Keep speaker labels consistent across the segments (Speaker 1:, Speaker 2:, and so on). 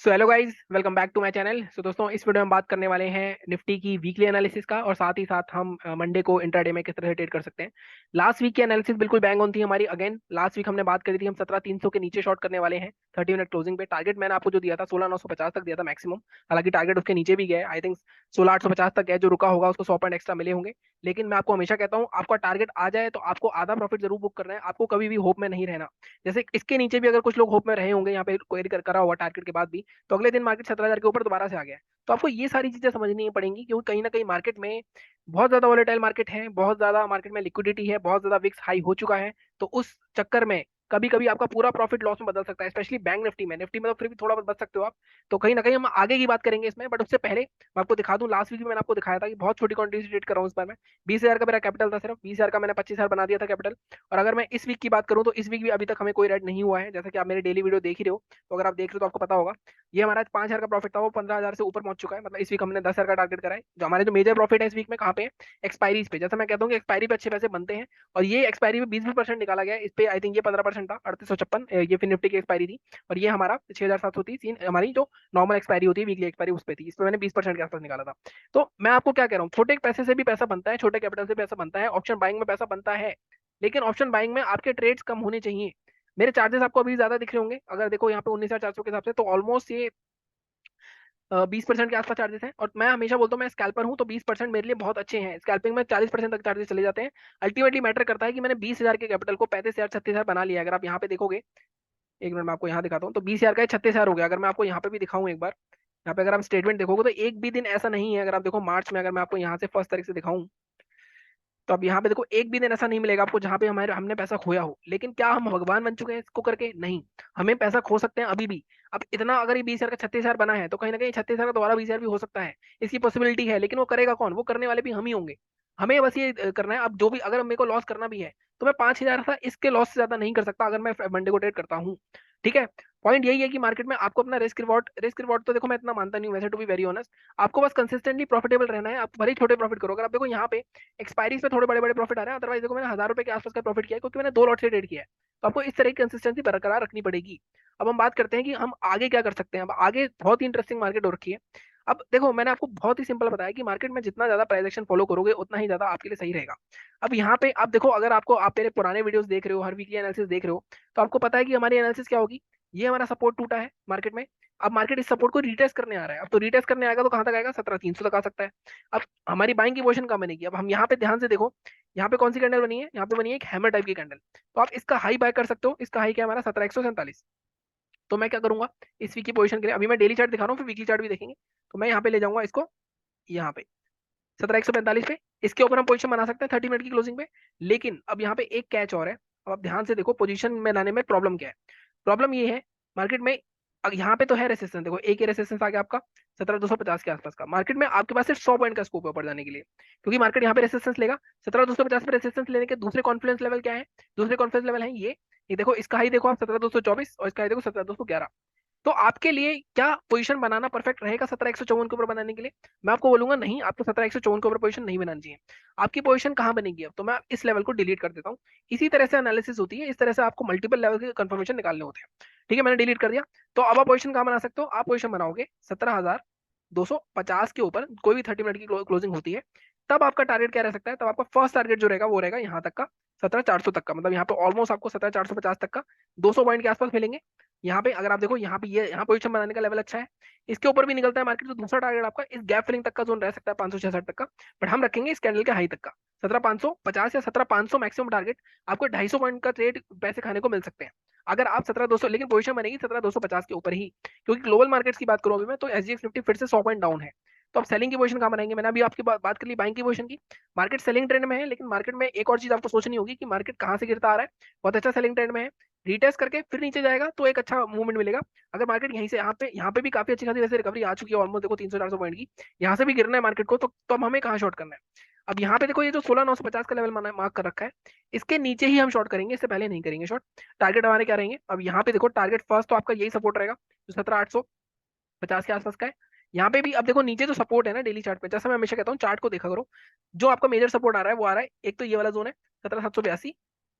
Speaker 1: So hello guys, welcome back to my channel. So दोस्तों, इस video में हम बात करने वाले हैं निफ्टी की वीकली एनालिसिस का, और साथ ही साथ हम मंडे को इंट्राडे में किस तरह से ट्रेड कर सकते हैं। लास्ट वीक की एनालिसिस बिल्कुल बैंग ऑन थी हमारी। अगेन लास्ट वीक हमने बात करी थी, हम 17,300 के नीचे शॉर्ट करने वाले हैं 30 मिनट क्लोजिंग पे। टारगेट मैंने आपको जो दिया था 16,950 तक दिया था मैक्सिमम। हालांकि टारगेट उसके नीचे भी गया, आई थिंक 16,850 तक गया। जो रुका होगा उसको 100 पॉइंट एक्स्ट्रा मिले होंगे। लेकिन मैं आपको हमेशा कहता हूँ, आपका टारगेट आ जाए तो आपको आधा प्रॉफिट जरूर बुक करना है। आपको कभी भी होप में नहीं रहना। जैसे इसके नीचे भी अगर कुछ लोग होप में रहे होंगे, यहाँ पे क्वेरी करा हुआ टारगेट के बाद भी, तो अगले दिन मार्केट 17,000 के ऊपर दोबारा से आ गया है। तो आपको ये सारी चीजें समझनी पड़ेंगी, क्योंकि कहीं ना कहीं मार्केट में बहुत ज्यादा वॉलेटाइल मार्केट है, बहुत ज्यादा मार्केट में लिक्विडिटी है, बहुत ज्यादा विक्स हाई हो चुका है। तो उस चक्कर में कभी कभी आपका पूरा प्रॉफिट लॉस में बदल सकता है, स्पेशली बैंक निफ्टी में तो फिर भी थोड़ा बहुत बच सकते हो आप। तो कहीं ना कहीं हम आगे की बात करेंगे इसमें, बट उससे पहले मैं आपको दिखा दूं, लास्ट वीक में मैंने आपको दिखाया था कि बहुत छोटी क्वांटिटी ट्रेड कर रहा हूँ इस बार मैं। 20,000 का मेरा कैपिटल था, सिर्फ 20,000 का मैंने 25,000 बना दिया था कैपिटल। और अगर मैं इस वीक की बात करूं तो इस वीक भी अभी तक हमें कोई रेड नहीं हुआ है, जैसा कि आप मेरे डेली वीडियो देख ही रहे हो। तो अगर आप देख रहे हो तो आपको पता होगा, ये हमारा 5,000 का प्रॉफिट था, वो 15,000 से ऊपर पहुंच चुका है। मतलब इस वीक हमने 10,000 का टारगेट करा है। जो हमारे जो मेजर प्रॉफिट है इस वीक में कहाँ पे है? एक्सपायरीज पे। जैसा मैं कहता हूँ कि एक्सपायरी पे अच्छे पैसे बनते हैं, और ये एक्सपायरी पे 20% निकाला गया है। इस पे आई थिंक ये 15% था, 3856। ये फिर निफ्टी की एक्सपायरी थी। और ये हमारा 6,730 हमारी जो नॉर्मल एक्सपायरी होती है, वीकली एक्सपायरी, उस पे थी। इस पे मैंने 20% के आसपास निकाला था। तो मैं आपको क्या कह रहा हूँ, छोटे पैसे से भी पैसा बनता है, छोटे कैपिटल से पैसा बनता है, ऑप्शन बाइंग में पैसा बनता है। लेकिन ऑप्शन बाइंग में आपके ट्रेड्स कम होने चाहिए। मेरे चार्जेस आपको अभी ज्यादा दिख रहे होंगे, अगर देखो यहाँ पे 19,400 के हिसाब से, तो ऑलमोस्ट ये 20% के आसपास चार्जेस हैं। और मैं हमेशा बोलता हूँ, मैं स्कैल्पर हूँ, तो 20% मेरे लिए बहुत अच्छे हैं। स्कैल्पिंग में 40% तक चार्जेस चले जाते हैं। अल्टीमेटली मैटर करता है कि मैंने 20,000 के कैपिटल को 35,000 36,000 बना लिया। अगर आप यहाँ पे देखोगे, एक मिनट मैं आपको यहाँ दिखाता हूँ, तो 20,000 का 36,000 हो गया। अगर मैं आपको यहाँ पे भी दिखाऊँ एक बार, यहाँ पे अगर आप स्टेटमेंट देखोगे तो एक भी दिन ऐसा नहीं है। अगर आप देखो मार्च में, अगर मैं आपको यहाँ से 1 तारीख से दिखाऊं, तो अब यहाँ पे देखो एक भी दिन ऐसा नहीं मिलेगा आपको जहां पे हमारे हमने पैसा खोया हो। लेकिन क्या हम भगवान बन चुके हैं इसको करके? नहीं। हमें पैसा खो सकते हैं अभी भी। अब इतना अगर ये 20,000 का 36,000 बना है, तो कहीं ना कहीं 36,000 का दोबारा 20,000 भी हो सकता है। इसकी पॉसिबिलिटी है, लेकिन वो करेगा कौन? वो करने वाले भी हम ही होंगे। हमें बस ये करना है। अब जो भी, अगर मेरे को लॉस करना भी है, तो मैं 5,000 था, इसके लॉस से ज्यादा नहीं कर सकता अगर मैं मंडे को ट्रेड करता हूँ। ठीक है। पॉइंट यही है कि मार्केट में आपको अपना रिस्क रिवॉर्ड तो देखो, मैं इतना मानता नहीं हूँ वैसे, टू बी वेरी ऑनेस्ट। आपको बस कंसिस्टेंटली प्रॉफिटेबल रहना है। आप भले ही छोटे प्रॉफिट करो। अगर आप देखो यहाँ पे एक्सपायरी पे थोड़े बड़े बड़े प्रॉफिट आ रहे हैं, अदरवाइज देखो मैंने 1,000 रुपए के आसपास का प्रॉफिट किया है, क्योंकि मैंने 2 लॉट से ट्रेड किया है। तो आपको इस तरह की कंसिस्टेंसी बरकरार रखनी पड़ेगी। अब हम बात करते हैं कि हम आगे क्या कर सकते हैं। अब आगे बहुत ही इंटरेस्टिंग मार्केट हो रखी है। अब देखो, मैंने आपको बहुत ही सिंपल बताया कि मार्केट में जितना ज्यादा प्राइस एक्शन फॉलो करोगे, उतना ही ज्यादा आपके लिए सही रहेगा। अब यहाँ पे आप देखो, अगर आपको, आप मेरे पुराने वीडियोस देख रहे हो, हर वीकली एनालिसिस देख रहे हो, तो आपको पता है कि हमारी एनालिसिस क्या होगी। ये हमारा सपोर्ट टूटा है मार्केट में। अब मार्केट इस सपोर्ट को रीटेस्ट करने आ रहा है। अब तो रीटेस्ट करने आएगा तो कहां तक आएगा? 17,300 तक आ सकता है। अब हमारी बाइंग की पोजीशन कहाँ बनेगी? अब हम यहाँ पे ध्यान से देखो, यहाँ पे कौन सी कैंडल बनी है? यहाँ पे बनी है एक हैमर टाइप की कैंडल। तो आप इसका हाई बाय कर सकते हो। इसका हाई क्या है हमारा? 17,147। तो मैं क्या करूंगा इस वीक की पोजीशन के लिए? अभी मैं डेली चार्ट दिखा रहा हूँ, फिर वीकली चार्ट भी देखेंगे। तो मैं यहाँ पे ले जाऊंगा इसको, यहाँ पे 17,145 पे। इसके ऊपर हम पोजीशन बना सकते हैं 30 मिनट की क्लोजिंग पे। लेकिन अब यहाँ पे एक कैच और है। अब आप ध्यान से देखो, पोजीशन में लाने में प्रॉब्लम क्या है। प्रॉब्लम ये है, मार्केट में अब यहाँ पे तो है रेसिस्टेंस, देखो एक ही रेसिस्टेंस आ गया आपका 17,250 के आसपास का। मार्केट में आपके पास सिर्फ 100 पॉइंट का स्कोप है ऊपर जाने के लिए, क्योंकि मार्केट यहाँ पे रेसिस्टेंस लेगा। 17,250 पे रेसिस्टेंस लेने के दूसरे कॉन्फिडेंस लेवल क्या है? दूसरे कॉन्फिडेंस लेवल है ये देखो, इसका हाई देखो आप 17,224, और इसका हाई देखो 17,211। तो आपके लिए क्या पोजीशन बनाना परफेक्ट रहेगा 17,154 के ऊपर बनाने के लिए? मैं आपको बोलूंगा नहीं, आपको 17,154 के ऊपर पोजीशन नहीं बनानी चाहिए। आपकी पोजीशन कहाँ बनेगी? अब तो मैं इस लेवल को डिलीट कर देता हूँ। इसी तरह से एनालिसिस होती है, इस तरह से आपको मल्टीपल लेवल के कंफर्मेशन निकालने होते हैं। ठीक है, मैंने डिलीट कर दिया। तो अब आप पोजीशन कहाँ बना सकते हो? आप पोजीशन बनाओगे 17,250 के ऊपर, कोई भी 30 मिनट की क्लोजिंग होती है। तब आपका टारगेट क्या रह सकता है? तब आपका फर्स्ट टारगेट जो रहेगा वो रहेगा यहाँ तक का, 17,400 तक का। मतलब यहाँ पे ऑलमोस्ट आपको 17,450 तक का 200 पॉइंट के आसपास मिलेंगे। यहाँ पे अगर आप देखो, यहाँ पे ये यहाँ पोजीशन बनाने का लेवल अच्छा है। इसके ऊपर भी निकलता है मार्केट, तो दूसरा टारगेट आपका इस गैप फिलिंग तक का जोन रह सकता है, 566 तक का। बट हम रखेंगे इस कैंडल के हाई तक का 17,550 या 17,500 मैक्सिमम टारगेट। आपको 250 पॉइंट का ट्रेड पैसे खाने को मिल सकते हैं अगर आप 17,200, लेकिन पोजीशन बनेगी 17,250 के ऊपर ही। क्योंकि ग्लोबल मार्केट्स की बात करूं अभी मैं, तो एसजीएक्स निफ्टी फिर से 100 पॉइंट डाउन है। तो आप सेलिंग की पोजीशन कहाँ बनाएंगे? मैंने अभी आपकी बात कर ली बाइंग की पोजीशन की। मार्केट सेलिंग ट्रेंड में है, लेकिन मार्केट में एक और चीज आपको सोचनी होगी कि मार्केट कहाँ से गिरता आ रहा है। बहुत अच्छा सेलिंग ट्रेंड में है, रिटेस्ट करके फिर नीचे जाएगा तो एक अच्छा मूवमेंट मिलेगा। अगर मार्केट यहीं से यहाँ पे भी काफी अच्छी खासी वैसे रिकवरी आ चुकी है, ऑलमोस्ट देखो 300-400 पॉइंट की। यहाँ से भी गिरना है मार्केट को, तो अब हमें कहाँ शॉर्ट करना है? अब यहाँ पे देखो, ये जो 16,950 का लेवल मार्क कर रखा है, इसके नीचे ही हम शॉर्ट करेंगे, इससे पहले नहीं करेंगे शॉर्ट। टारगेट हमारे क्या रहेंगे? अब यहाँ पे देखो, टारगेट फर्स्ट तो आपका यही सपोर्ट रहेगा जो 17,850 के आसपास का है। यहाँ पे भी अब देखो, नीचे जो सपोर्ट है ना डेली चार्ट पे, जैसा मैं हमेशा कहता हूँ, चार्ट को देखा करो। जो आपका मेजर सपोर्ट आ रहा है वो आ रहा है, एक तो ये वाला जोन है 17,782।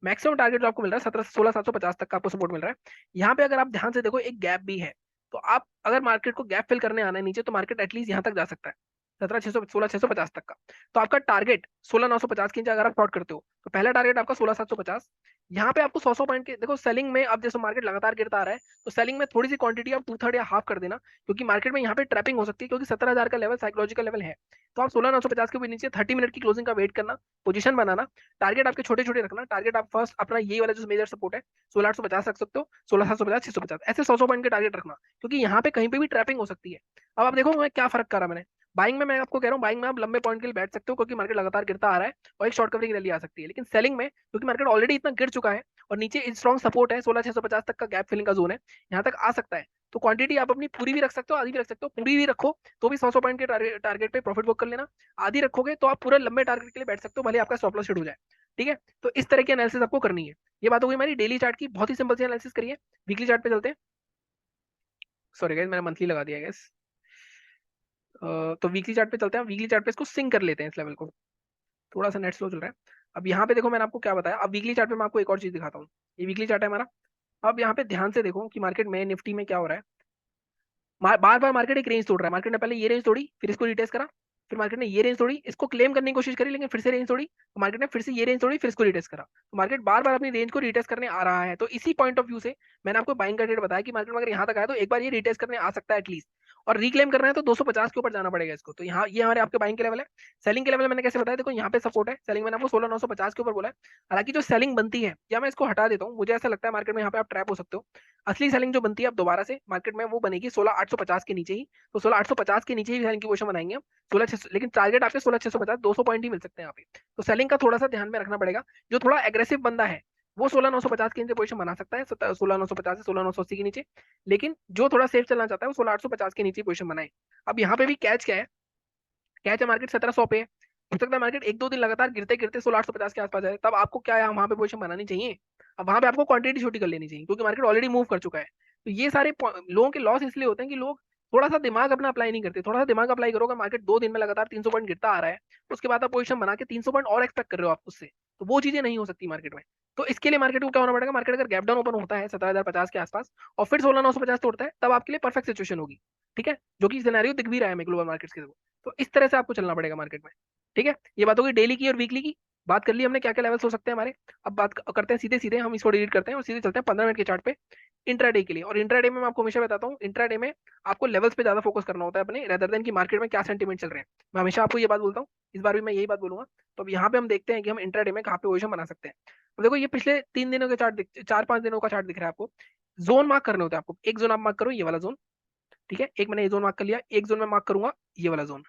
Speaker 1: मैक्सिमम टारगेट जो आपको मिल रहा है 17 16,750 तक का आपको सपोर्ट मिल रहा है। यहाँ पे अगर आप ध्यान से देखो, एक गैप भी है तो आप अगर मार्केट को गैप फिल करने आना है नीचे, तो मार्केट एटलीस्ट यहाँ तक जा सकता है, 17,600 16,650 तक का। तो आपका टारगेट 16,950 के नीचे अगर आप शॉर्ट करते हो, तो पहला टारगेट आपका 16,750। यहाँ पे आपको 100 पॉइंट के, देखो सेलिंग में अब जैसे मार्केट लगातार गिरता आ रहा है, तो सेलिंग में थोड़ी सी क्वांटिटी आप 2/3 या हाफ कर देना, क्योंकि मार्केट में यहाँ पे ट्रैपिंग हो सकती है, क्योंकि 17,000 का लेवल साइकोलॉजिकल लेवल है। तो आप 16,950 के भी नीचे 30 मिनट की क्लोजिंग का वेट करना, पोजीशन बनाना, टारगेट आपके छोटे छोटे रखना। टारगेट आप फर्स्ट अपना ये वाला जो मेजर सपोर्ट है 16,850 रख सकते हो, 16,750, 650, ऐसे 100 पॉइंट के टारगेट रखना, क्योंकि यहाँ पे कहीं पे भी ट्रैपिंग हो सकती है। अब आप देखो मैं क्या फर्क करा मैंने बाइंग में। मैं आपको कह रहा हूँ बाइंग में आप लंबे पॉइंट के लिए बैठ सकते हो, क्योंकि मार्केट लगातार गिरता आ रहा है और एक शॉर्ट कवरिंग रैली आ सकती है। लेकिन सेलिंग में, क्योंकि मार्केट ऑलरेडी इतना गिर चुका है और नीचे स्ट्रॉन्ग सपोर्ट है 16,650 तक का गैप फिलिंग का जोन है, यहाँ तक आ सकता है, तो क्वांटिटी आप अपनी पूरी भी रख सकते हो, आधी भी रख सकते हो। पूरी भी रखो तो भी 100 पॉइंट के टारगेट पे प्रॉफिट बुक कर लेना। आधी रखोगे तो आप पूरे लंबे टारगेट के लिए बैठ सकते हो, भले आपका स्टॉप लॉस हिट हो जाए। ठीक है, तो इस तरह की एनालिसिस आपको करनी है। ये बात हो गई हमारी डेली चार्ट की, बहुत ही सिंपल सी एनालिसिस करिए। वीकली चार्ट पे चलते हैं। सॉरी गाइस, मैंने मंथली लगा दिया गैस। तो वीकली चार्ट पे चलते हैं। वीकली चार्ट पे इसको सिंक कर लेते हैं, इस लेवल को। थोड़ा सा नेट स्लो चल रहा है। अब यहाँ पे देखो मैंने आपको क्या बताया। अब वीकली चार्ट पे मैं आपको एक और चीज दिखाता हूँ। ये वीकली चार्ट है हमारा। अब यहाँ पे ध्यान से देखो कि मार्केट में निफ्टी में क्या हो रहा है। बार बार मार्केट एक रेंज तोड़ रहा है। मार्केट ने पहले ये रेंज तोड़ी, फिर इसको रिटेस्ट करा, फिर मार्केट ने ये रेंज तोड़ी, इसको क्लेम करने की कोशिश करी, लेकिन फिर से रेंज तोड़ी, तो मार्केट ने फिर से ये रेंज तोड़ी, फिर इसको रिटेस्ट करा। तो मार्केट बार बार अपनी रेंज को रिटेस्ट करने आ रहा है। तो इसी पॉइंट ऑफ व्यू से मैंने आपको बाइंग का रेट बताया कि मार्केट अगर यहाँ तक आया तो एक बार ये रिटेस्ट करने आ सकता है एटलीस्ट, और रिक्लेम करना है तो 250 के ऊपर जाना पड़ेगा इसको। तो यहाँ ये हमारे आपके बाइंग के लेवल है। सेलिंग के लेवल मैंने कैसे बताया, देखो यहाँ पे सपोर्ट है। सेलिंग मैंने आपको 16,950 के ऊपर बोला है। हालांकि जो सेलिंग बनती है, या मैं इसको हटा देता हूँ, मुझे ऐसा लगता है मार्केट में यहाँ पे आप ट्रैप हो सकते हो। असली सेलिंग जो बनती है अब दोबारा से मार्केट में वो बनेगी 16,850 के नीचे ही। तो 16,850 के नीचे ही सेलिंग की पोजीशन बनाएंगे हम। 16,600, लेकिन टारगेट आपके 16,650, 200 पॉइंट ही मिल सकते हैं यहाँ पे। तो सेलिंग का थोड़ा सा ध्यान में रखना पड़ेगा। जो थोड़ा एग्रेसिव बंदा है वो 16,950 के नीचे पोजीशन बना सकता है, 16,950 से 16,980 के नीचे। लेकिन जो थोड़ा सेफ चलना चाहता है वो 16,850 के नीचे पोजीशन बनाए। अब यहाँ पे भी कैच क्या है, कैच है मार्केट 1700 पे है। हो सकता है मार्केट एक दो दिन लगातार गिरते गिरते 16,850 के आसपास जाए, तब आपको क्या है वहां पे पोजीशन बनानी चाहिए। अब वहां पे आपको क्वांटिटी छोटी कर लेनी चाहिए, क्योंकि मार्केट ऑलरेडी मूव कर चुका है। तो ये सारे लोगों के लॉस इसलिए होते हैं कि लोग थोड़ा सा दिमाग अपना अप्लाई नहीं करते। थोड़ा सा दिमाग अप्लाई करोगे, मार्केट 2 दिन में लगातार 300 पॉइंट गिरता आ रहा है, उसके बाद आप पोजीशन बना के 300 पॉइंट और एक्सपेक्ट कर रहे हो आप उससे, तो वो चीजें नहीं हो सकती मार्केट में। तो इसके लिए मार्केट को क्या होना पड़ेगा, मार्केट अगर गैप डाउन ओपन होता है 17,050 के आसपास और फिर 16,950 तोड़ता है, तब आपके लिए परफेक्ट सिचुएशन होगी। ठीक है, जो कि सिनेरियो दिख भी रहा है हमें ग्लोबल मार्केट्स के थ्रू। तो इस तरह से आपको चलना पड़ेगा मार्केट में। ठीक है, ये बात होगी डेली की और वीकली की। बात कर ली हमने क्या क्या लेवल्स हो सकते हैं हमारे। अब बात करते हैं सीधे सीधे, हम इसको डिलीट करते हैं और सीधे चलते हैं 15 मिनट के चार्ट पे इंट्राडे के लिए। और इंट्राडे में मैं आपको हमेशा बताता हूँ, इंट्राडे में आपको लेवल्स पे ज्यादा फोकस करना होता है अपने, रेदर देन कि मार्केट में क्या सेंटीमेंट चल रहे हैं। मैं हमेशा आपको ये बात बोलता हूँ, इस बार भी मैं यही बात बोलूंगा। तो अब यहाँ पे हम देखते हैं कि हम इंट्राडे में कहाँ पे पोजीशन बना सकते हैं। तो देखो ये पिछले 3 दिनों के चार्ट, 4-5 दिनों का चार्ट दिख रहा है आपको। जोन मार्क करने होते हैं आपको। एक जोन आप मार्क करो, ये वाला जोन। ठीक है, एक मैंने ये जोन मार्क कर लिया, एक जोन में मार्क करूंगा ये वाला zone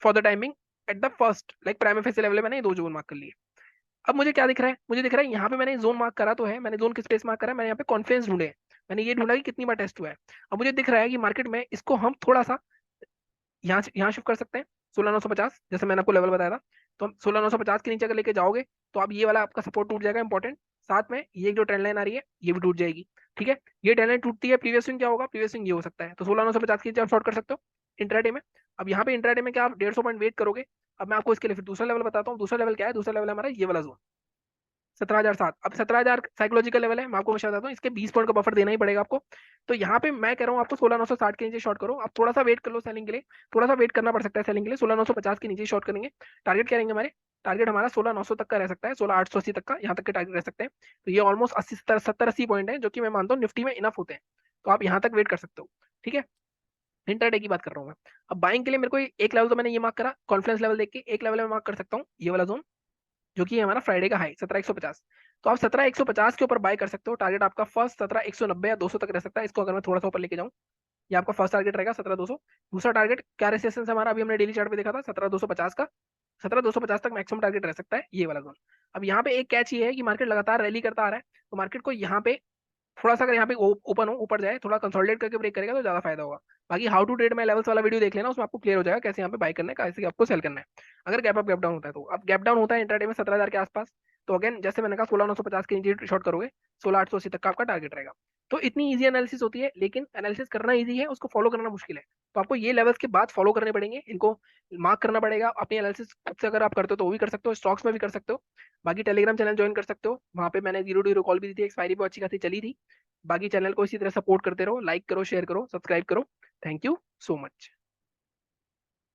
Speaker 1: for the timing at the first like prima facie level. मैंने ये 2 जोन मार्क कर लिए। अब मुझे क्या दिख रहा है, मुझे दिख रहा है यहाँ पे मैंने जोन मार्क करा तो है, मैंने जोन किस स्पेस मार्क करा, मैंने यहाँ पे कॉन्फिडेंस ढूंढे हैं। मैंने ये ढूंढा कि कितनी बार टेस्ट हुआ है। अब मुझे दिख रहा है कि मार्केट में इसको हम थोड़ा सा यहाँ शिफ्ट कर सकते हैं 16,950, जैसे मैंने आपको लेवल बताया था। तो हम 16,950 के नीचे अगर लेके जाओगे तो अब ये वाला आपका सपोर्ट टूट जाएगा इंपॉर्टेंट। साथ में ये जो ट्रेंड लाइन आ रही है ये भी टूट जाएगी। ठीक है, ये ट्रेंड लाइन टूटती है, प्रीवियस स्विंग क्या होगा, प्रीवियस स्विंग ये हो सकता है। तो 16,950 के नीचे आप शॉर्ट कर सकते हो इंट्राडे में। अब यहाँ पे इंट्राडे में क्या आप 150 पॉइंट वेट करोगे। अब मैं आपको इसके लिए फिर दूसरा लेवल बताता हूँ। दूसरा लेवल क्या है, दूसरा लेवल है हमारा ये वाला जोन 17,007। अब 17,000 साइकोलॉजिकल लेवल है, मैं आपको हमेशा बताता हूँ इसके 20 पॉइंट का बफर देना ही पड़ेगा आपको। तो यहाँ पे मैं कह रहा हूँ आपको 16,960 के नीचे शॉर्ट करो। आप थोड़ा सा वेट कर लो सेलिंग के लिए, थोड़ा सा वेट करना पड़ सकता है सेलिंग के लिए। 16,950 के नीचे शॉर्ट करेंगे। टारगेट क्या रहेंगे हमारे, टारगेट हमारा 16,900 तक का रह सकता है, 16,880 तक का, यहाँ तक के टारगेट रह सकते हैं। तो ये ऑलमोस्ट 80 70 80 पॉइंट है, जो कि मैं मानता हूँ निफ्टी में इनफ होते हैं। तो आप यहाँ तक वेट कर सकते हो। ठीक है, इंटरडे की बात कर रहा हूँ मैं। अब बाइंग के लिए मेरे को एक लेवल तो मैंने ये मार्क करा कॉन्फिडेंस लेवल देख के, एक लेवल में मार्क कर सकता हूँ ये वाला जोन, जो कि हमारा फ्राइडे का हाई 17,150। तो आप 17,150 के ऊपर बाय कर सकते हो। टारगेट आपका फर्स्ट 17,190 या 200 तक रह सकता है। इसको अगर मैं थोड़ा सा ऊपर लेके जाऊं, ये आपका फर्स्ट टारगेट रहेगा 17,200। दूसरा टारगेट क्या रेसिस्टेंस हमारा, अभी हमने डेली चार्ट पे देखा था 17,250 का। 17,250 तक मैक्सिमम टारगेट रह सकता है ये वाला जोन। अब यहाँ पे एक कैच ये है कि मार्केट लगातार रैली करता आ रहा है, तो मार्केट को यहाँ पे थोड़ा सा अगर यहाँ पे ओपन हो, ऊपर जाए, थोड़ा कंसोलिडेट करके ब्रेक करेगा तो ज्यादा फायदा होगा। बाकी हाउ टू ट्रेड में लेवल्स वाला वीडियो देख लेना, उसमें आपको क्लियर हो जाएगा कैसे यहाँ पे बाय करना है, कैसे आपको सेल करना है अगर गैप अप गैप डाउन होता है। तो अब गैप डाउन होता है इंट्राडे में 17,000 के आसपास। तो अगेन जैसे मैंने कहा 16,950 के नीचे शॉर्ट करोगे, 16,880 तक का आपका टारगेट रहेगा। तो इतनी इजी एनालिसिस होती है, लेकिन एनालिसिस करना इजी है, उसको फॉलो करना मुश्किल है। तो आपको ये लेवल्स के बाद फॉलो करने पड़ेंगे, इनको मार्क करना पड़ेगा। अपनी एनालिसिस खुद से अगर आप करते हो तो वो भी कर सकते हो, स्टॉक्स में भी कर सकते हो। बाकी टेलीग्राम चैनल ज्वाइन कर सकते हो, वहाँ पे मैंने 0 to 0 कॉल भी दी थी, एक्सपायरी भी अच्छी खासी चली थी। बाकी चैनल को इसी तरह सपोर्ट करते रहो, लाइक करो, शेयर करो, सब्सक्राइब करो। Thank you so much.